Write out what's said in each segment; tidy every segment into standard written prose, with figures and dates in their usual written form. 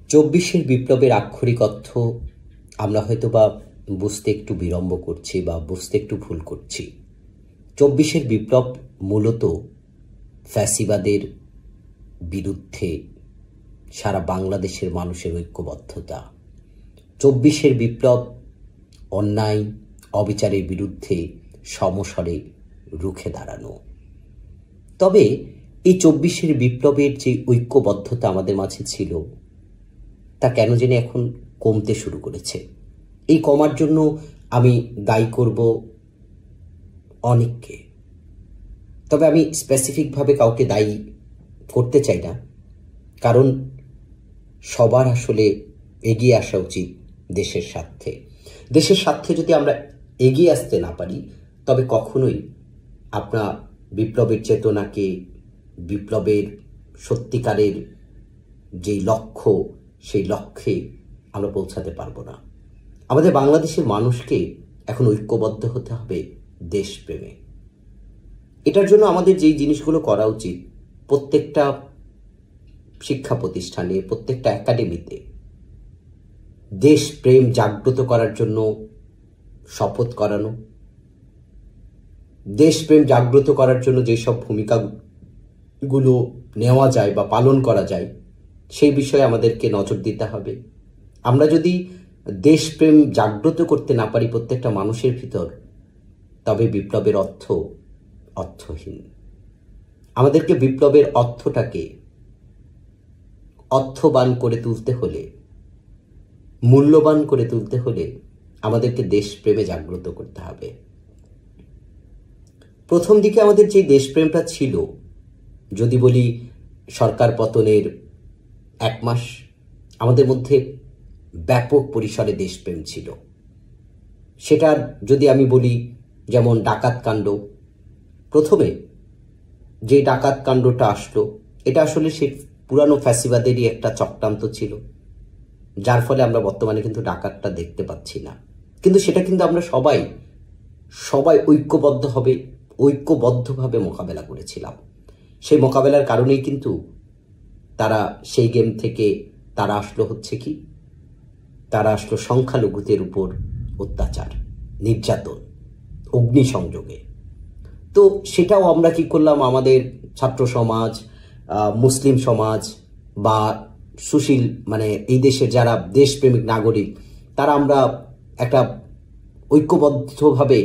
চব্বিশের বিপ্লবের আক্ষরিক অর্থ আমরা হয়তোবা বুঝতে একটু বিলম্ব করছি বা বুঝতে একটু ভুল করছি। চব্বিশের বিপ্লব মূলত ফ্যাসিবাদের বিরুদ্ধে সারা বাংলাদেশের মানুষের ঐক্যবদ্ধতা। চব্বিশের বিপ্লব অন্যায় অবিচারের বিরুদ্ধে সমস্বরে রুখে দাঁড়ানো। তবে এই চব্বিশের বিপ্লবের যে ঐক্যবদ্ধতা আমাদের মাঝে ছিল তা কেন জানি এখন কমতে শুরু করেছে। এই কমার জন্য আমি দায়ী করব অনেককে, তবে আমি স্পেসিফিকভাবে কাউকে দায়ী করতে চাই না, কারণ সবার আসলে এগিয়ে আসা উচিত দেশের স্বার্থে। দেশের স্বার্থে যদি আমরা এগিয়ে আসতে না পারি তবে কখনোই আপনার বিপ্লবের চেতনাকে, বিপ্লবের সত্যিকারের যেই লক্ষ্য সেই লক্ষ্যে আমরা পৌঁছাতে পারবো না। আমাদের বাংলাদেশের মানুষকে এখন ঐক্যবদ্ধ হতে হবে দেশপ্রেমে। এটার জন্য আমাদের যেই জিনিসগুলো করা উচিত, প্রত্যেকটা শিক্ষা প্রতিষ্ঠানে, প্রত্যেকটা একাডেমিতে দেশপ্রেম জাগ্রত করার জন্য শপথ করানো, দেশপ্রেম জাগ্রত করার জন্য যেসব ভূমিকাগুলো নেওয়া যায় বা পালন করা যায় সেই বিষয়ে আমাদেরকে নজর দিতে হবে। আমরা যদি দেশপ্রেম জাগ্রত করতে না পারি প্রত্যেকটা মানুষের ভিতর, তবে বিপ্লবের অর্থ অর্থহীন। আমাদেরকে বিপ্লবের অর্থটাকে অর্থবান করে তুলতে হলে, মূল্যবান করে তুলতে হলে আমাদেরকে দেশপ্রেমে জাগ্রত করতে হবে। প্রথম দিকে আমাদের যে দেশপ্রেমটা ছিল, যদি বলি সরকার পতনের 1 মাস আমাদের মধ্যে ব্যাপক পরিসরে দেশপ্রেম ছিল। সেটার যদি আমি বলি, যেমন ডাকাত কাণ্ড, প্রথমে যে ডাকাত কাণ্ডটা আসলো এটা আসলে সে পুরানো ফ্যাসিবাদেরই একটা চক্রান্ত ছিল, যার ফলে আমরা বর্তমানে কিন্তু ডাকাতটা দেখতে পাচ্ছি না। কিন্তু সেটা কিন্তু আমরা সবাই ঐক্যবদ্ধভাবে মোকাবেলা করেছিলাম। সেই মোকাবেলার কারণেই কিন্তু তারা সেই গেম থেকে তারা আসলো সংখ্যালঘুদের উপর অত্যাচার, নির্যাতন, অগ্নিসংযোগে। তো সেটাও আমরা কি করলাম, আমাদের ছাত্র সমাজ, মুসলিম সমাজ বা সুশীল এই দেশের যারা দেশপ্রেমিক নাগরিক, তারা আমরা একটা ঐক্যবদ্ধভাবে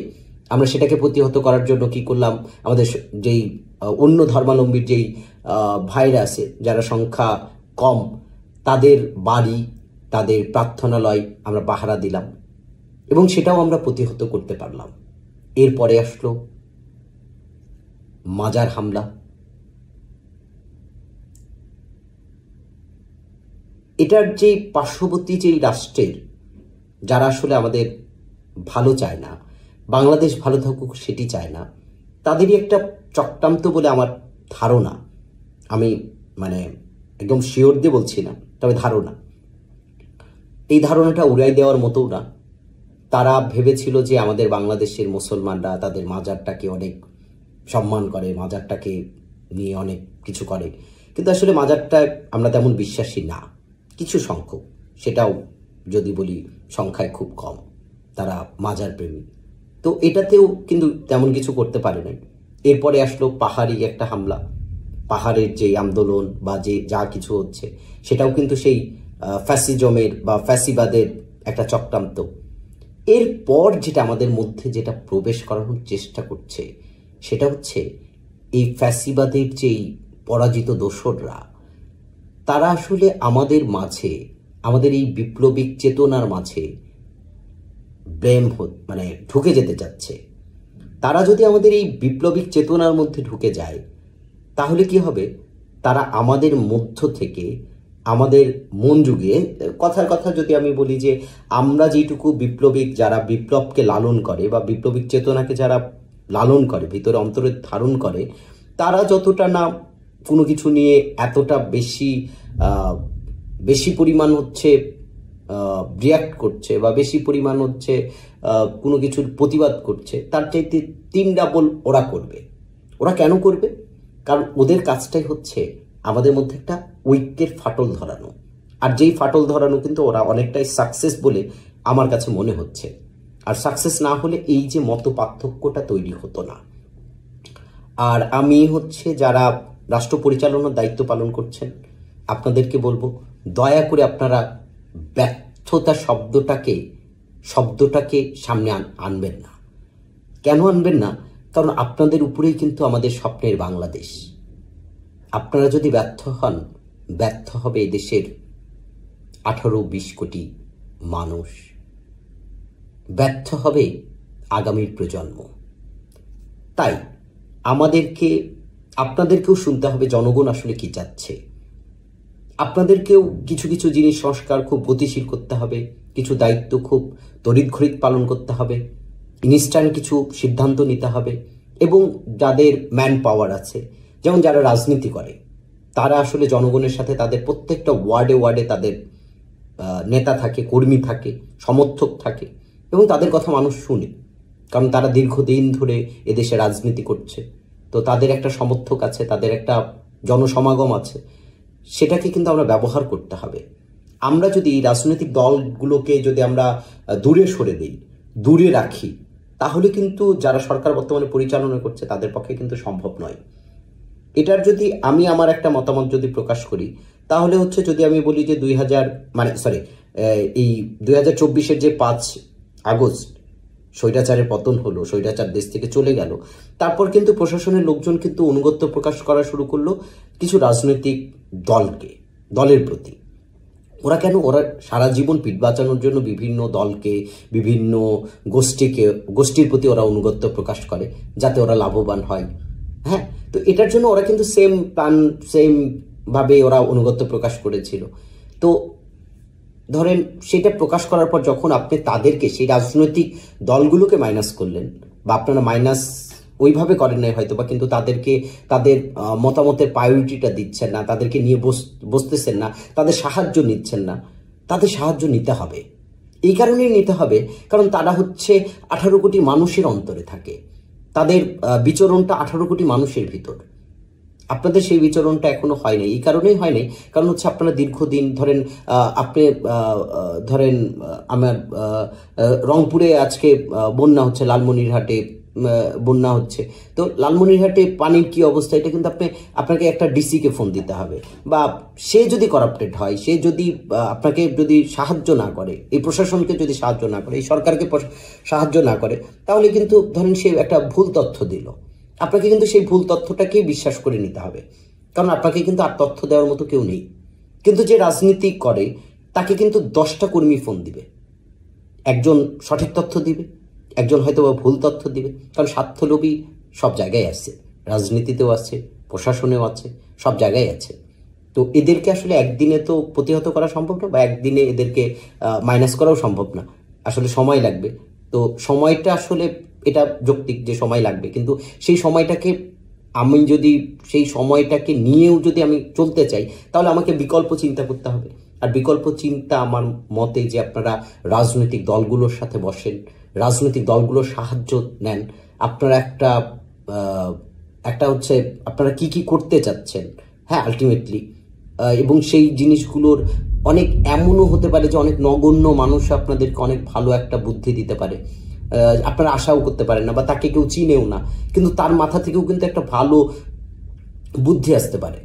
আমরা সেটাকে প্রতিহত করার জন্য কি করলাম, আমাদের যেই অন্য ধর্মাবলম্বীর যেই ভাইরা আছে, যারা সংখ্যা কম, তাদের বাড়ি, তাদের প্রার্থনালয় আমরা পাহারা দিলাম এবং সেটাও আমরা প্রতিহত করতে পারলাম। এরপরে আসলো মাজার হামলা। এটার যে পার্শ্ববর্তী যেই রাষ্ট্রের যারা আসলে আমাদের ভালো চায় না, বাংলাদেশ ভালো থাকুক সেটি চায় না, তাদেরই একটা চক্রান্ত বলে আমার ধারণা। আমি একদম শিওর দিয়ে বলছি না, তবে ধারণা। এই ধারণাটা উড়াই দেওয়ার মতো না। তারা ভেবেছিল যে আমাদের বাংলাদেশের মুসলমানরা তাদের মাজারটাকে অনেক সম্মান করে, মাজারটাকে নিয়ে অনেক কিছু করে, কিন্তু আসলে মাজারটায় আমরা তেমন বিশ্বাসী না। কিছু সংখ্যক, সেটাও যদি বলি সংখ্যায় খুব কম, তারা মাজার প্রেমী। তো এটাতেও কিন্তু তেমন কিছু করতে পারে নাই। এরপরে আসলো পাহাড়ি একটা হামলা, পাহাড়ের যে আন্দোলন বা যে যা কিছু হচ্ছে সেটাও কিন্তু সেই ফ্যাসিজমের বা ফ্যাসিবাদের একটা চক্রান্ত। এরপর যেটা আমাদের মধ্যে যেটা প্রবেশ করানোর চেষ্টা করছে সেটা হচ্ছে এই ফ্যাসিবাদের যেই পরাজিত দোসররা, তারা আসলে আমাদের মাঝে, আমাদের এই বিপ্লবিক চেতনার মাঝে ঢুকে যেতে চাচ্ছে। তারা যদি আমাদের এই বিপ্লবিক চেতনার মধ্যে ঢুকে যায় তাহলে কি হবে, তারা আমাদের মধ্য থেকে আমাদের মন যুগিয়ে, কথার কথা যদি আমি বলি যে আমরা যেটুকু বিপ্লবিক, যারা বিপ্লবকে লালন করে বা বিপ্লবিক চেতনাকে যারা লালন করে, ভিতরে অন্তরে ধারণ করে, তারা যতটা না কোনো কিছু নিয়ে এতটা বেশি পরিমাণ রিয়াক্ট করছে বা বেশি পরিমাণ কোনো কিছুর প্রতিবাদ করছে, তার চাইতে 3 ডাবল ওরা করবে। ওরা কেন করবে? কারণ ওদের কাজটাই হচ্ছে আমাদের মধ্যে একটা ঐক্যের ফাটল ধরানো। আর যেই ফাটল ধরানো কিন্তু ওরা অনেকটাই সাকসেস বলে আমার কাছে মনে হচ্ছে। আর সাকসেস না হলে এই যে মত পার্থক্যটা তৈরি হতো না। আর আমি হচ্ছে যারা রাষ্ট্র পরিচালনার দায়িত্ব পালন করছেন, আপনাদেরকে বলবো দয়া করে আপনারা ব্যর্থতা শব্দটাকে সামনে আনবেন না। কেন আনবেন না? কারণ আপনাদের উপরেই কিন্তু আমাদের স্বপ্নের বাংলাদেশ। আপনারা যদি ব্যর্থ হন, ব্যর্থ হবে এদেশের 18-20 কোটি মানুষ, ব্যর্থ হবে আগামীর প্রজন্ম। তাই আপনাদেরকেও শুনতে হবে জনগণ আসলে কি চাচ্ছে। আপনাদেরকেও কিছু কিছু জিনিস সংস্কার খুব গতিশীল করতে হবে, কিছু দায়িত্ব খুব তড়িৎঘড়িৎ পালন করতে হবে, ইনস্ট্যান্ট কিছু সিদ্ধান্ত নিতে হবে। এবং যাদের ম্যান পাওয়ার আছে, যেমন যারা রাজনীতি করে, তারা আসলে জনগণের সাথে তাদের প্রত্যেকটা ওয়ার্ডে তাদের নেতা থাকে, কর্মী থাকে, সমর্থক থাকে, এবং তাদের কথা মানুষ শুনে, কারণ তারা দীর্ঘদিন ধরে এদেশে রাজনীতি করছে। তো তাদের একটা সমর্থক আছে, তাদের একটা জনসমাগম আছে, সেটাকে কিন্তু আমরা ব্যবহার করতে হবে। আমরা যদি রাজনৈতিক দলগুলোকে যদি আমরা দূরে সরে দিই, দূরে রাখি, তাহলে কিন্তু যারা সরকার বর্তমানে পরিচালনা করছে তাদের পক্ষে কিন্তু সম্ভব নয়। এটার যদি আমি আমার একটা মতামত যদি প্রকাশ করি, তাহলে হচ্ছে যদি আমি বলি যে 2024-এর যে 5 আগস্ট স্বৈরাচারের পতন হলো, স্বৈরাচার দেশ থেকে চলে গেল, তারপর কিন্তু প্রশাসনের লোকজন কিন্তু অনুগত্য প্রকাশ করা শুরু করলো কিছু রাজনৈতিক দলের প্রতি। ওরা সারা জীবন পিঠ বাঁচানোর জন্য বিভিন্ন দলকে, বিভিন্ন গোষ্ঠীর প্রতি ওরা অনুগত্য প্রকাশ করে, যাতে ওরা লাভবান হয়। হ্যাঁ, তো এটার জন্য ওরা কিন্তু সেম ভাবে ওরা অনুগত্য প্রকাশ করেছিল। তো ধরেন সেটা প্রকাশ করার পর যখন আপনি তাদেরকে, সেই রাজনৈতিক দলগুলোকে মাইনাস করলেন, বা আপনারা মাইনাস ওইভাবে করেন নাই হয়তো বা, কিন্তু তাদেরকে তাদের মতামতের প্রায়োরিটিটা দিচ্ছেন না, তাদেরকে নিয়ে বসতেছেন না, তাদের সাহায্য নিচ্ছেন না। তাদের সাহায্য নিতে হবে, এই কারণেই নিতে হবে কারণ তারা হচ্ছে 18 কোটি মানুষের অন্তরে থাকে, তাদের বিচরণটা 18 কোটি মানুষের ভিতর। আপনাদের সেই বিচরণটা এখনো হয় নাই। এই কারণেই হয় নাই, কারণ হচ্ছে আপনারা দীর্ঘদিন ধরেন আমার রংপুরে আজকে বন্যা হচ্ছে, লালমনিরহাটে বন্যা হচ্ছে। তো লালমনিরহাটে পানির কি অবস্থা, এটা কিন্তু আপনাকে একটা ডিসিকে ফোন দিতে হবে, বা সে যদি করাপ্টেড হয়, সে যদি আপনাকে যদি সাহায্য না করে, এই প্রশাসনকে যদি সাহায্য না করে, এই সরকারকে সাহায্য না করে, তাহলে কিন্তু ধরেন সে একটা ভুল তথ্য দিল, আপনাকে কিন্তু সেই ভুল তথ্যটাকেই বিশ্বাস করে নিতে হবে, কারণ আপনাকে কিন্তু আর তথ্য দেওয়ার মতো কেউ নেই। কিন্তু যে রাজনীতি করে তাকে কিন্তু 10টা কর্মী ফোন দিবে, একজন সঠিক তথ্য দিবে, একজন হয়তো বা ভুল তথ্য দিবে, কারণ স্বার্থলোভী সব জায়গায় আছে, রাজনীতিতেও আছে, প্রশাসনেও আছে, সব জায়গায় আছে। তো এদেরকে আসলে একদিনে তো প্রতিহত করা সম্ভব না, বা একদিনে এদেরকে মাইনাস করাও সম্ভব না, আসলে সময় লাগবে। তো সময়টা আসলে এটা যৌক্তিক যে সময় লাগবে, কিন্তু সেই সময়টাকে নিয়েও যদি আমি চলতে চাই, তাহলে আমাকে বিকল্প চিন্তা করতে হবে। আর বিকল্প চিন্তা আমার মতে যে আপনারা রাজনৈতিক দলগুলোর সাথে বসেন, রাজনৈতিক দলগুলোর সাহায্য নেন, আপনারা একটা হচ্ছে আপনারা কি করতে চাচ্ছেন, হ্যাঁ, আলটিমেটলি, এবং সেই জিনিসগুলোর অনেক এমনও হতে পারে যে অনেক নগণ্য মানুষ আপনাদেরকে অনেক ভালো একটা বুদ্ধি দিতে পারে, আপনারা আশাও করতে পারেন না, বা তাকে কেউ চিনেও না, কিন্তু তার মাথা থেকেও কিন্তু একটা ভালো বুদ্ধি আসতে পারে।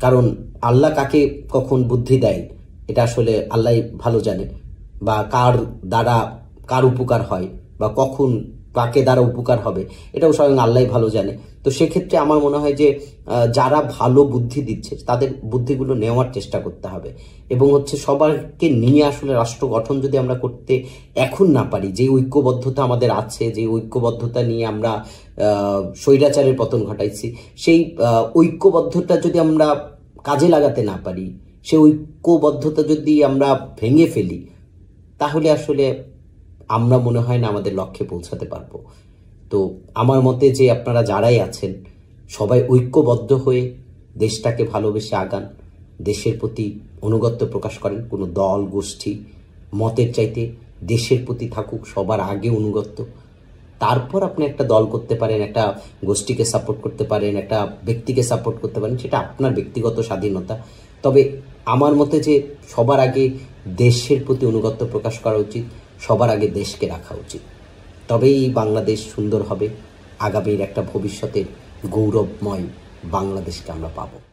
কারণ আল্লাহ কাকে কখন বুদ্ধি দেয় এটা আসলে আল্লাহ ভালো জানে, বা কার উপকার হয়, বা কখন কাকে দ্বারা উপকার হবে, এটাও স্বয়ং আল্লাহ ভালো জানে। তো সেক্ষেত্রে আমার মনে হয় যে যারা ভালো বুদ্ধি দিচ্ছে তাদের বুদ্ধিগুলো নেওয়ার চেষ্টা করতে হবে, এবং হচ্ছে সবাইকে নিয়ে আসলে রাষ্ট্র গঠন যদি আমরা করতে এখন না পারি, যে ঐক্যবদ্ধতা আমাদের আছে, যে ঐক্যবদ্ধতা নিয়ে আমরা স্বৈরাচারের পতন ঘটাইছি, সেই ঐক্যবদ্ধতা যদি আমরা কাজে লাগাতে না পারি, সেই ঐক্যবদ্ধতা যদি আমরা ভেঙে ফেলি, তাহলে আসলে আমরা মনে হয় না আমাদের লক্ষ্যে পৌঁছাতে পারবো। তো আমার মতে যে আপনারা যারাই আছেন সবাই ঐক্যবদ্ধ হয়ে দেশটাকে ভালোবেসে আগান, দেশের প্রতি অনুগত্য প্রকাশ করেন। কোনো দল গোষ্ঠী মতের চাইতে দেশের প্রতি থাকুক সবার আগে অনুগত্য, তারপর আপনি একটা দল করতে পারেন, একটা গোষ্ঠীকে সাপোর্ট করতে পারেন, একটা ব্যক্তিকে সাপোর্ট করতে পারেন, সেটা আপনার ব্যক্তিগত স্বাধীনতা। তবে আমার মতে যে সবার আগে দেশের প্রতি অনুগত্য প্রকাশ করা উচিত, সবার আগে দেশকে রাখা উচিত, তবেই বাংলাদেশ সুন্দর হবে। আগামীর একটা ভবিষ্যতের গৌরবময় বাংলাদেশকে আমরা পাবো।